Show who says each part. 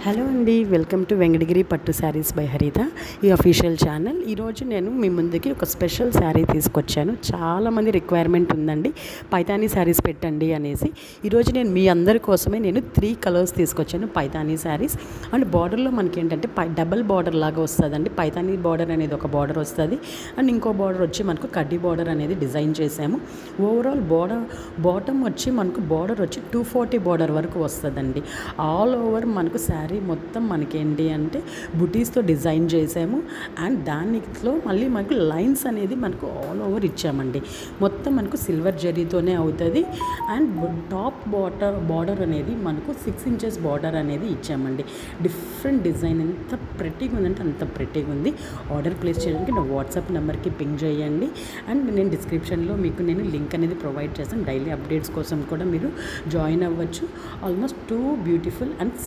Speaker 1: Hello అండి, welcome to Venkatagiri పట్టు saris by హరిత, ఈ అఫీషియల్ ఛానల్. ఈరోజు నేను మీ ముందుకి ఒక స్పెషల్ శారీ తీసుకొచ్చాను. చాలామంది రిక్వైర్మెంట్ ఉందండి, పైతానీ శారీస్ పెట్టండి అనేసి. ఈరోజు నేను మీ అందరి కోసమే 3 కలర్స్ తీసుకొచ్చాను పైతానీ శారీస్. అండ్ బార్డర్లో మనకి ఏంటంటే డబల్ బార్డర్ లాగా వస్తుందండి. పైతానీ బార్డర్ అనేది ఒక బార్డర్ వస్తుంది, అండ్ ఇంకో బార్డర్ వచ్చి మనకు కడ్డీ బార్డర్ అనేది డిజైన్ చేసాము. ఓవరాల్ బాటమ్ వచ్చి మనకు బార్డర్ వచ్చి 240 బార్డర్ వరకు వస్తుందండి. ఆల్ ఓవర్ మనకు శారీ మొత్తం మనకేంటి అంటే బుటీస్తో డిజైన్ చేసాము. అండ్ దానిలో మళ్ళీ మనకు లైన్స్ అనేది మనకు ఆల్ ఓవర్ ఇచ్చామండి. మొత్తం మనకు సిల్వర్ జరీతోనే అవుతుంది. అండ్ టాప్ బార్డర్ అనేది మనకు 6 ఇంచెస్ బార్డర్ అనేది ఇచ్చామండి. డిఫరెంట్ డిజైన్ ఎంత ప్రెట్టీగా ఉందంటే అంత ప్రెట్టీగా ఉంది. ఆర్డర్ ప్లేస్ చేయడానికి నా వాట్సాప్ నెంబర్కి పింగ్ చేయండి. అండ్ నేను డిస్క్రిప్షన్లో మీకు లింక్ అనేది ప్రొవైడ్ చేస్తాను. డైలీ అప్డేట్స్ కోసం కూడా మీరు జాయిన్ అవ్వచ్చు. Almost 2 beautiful and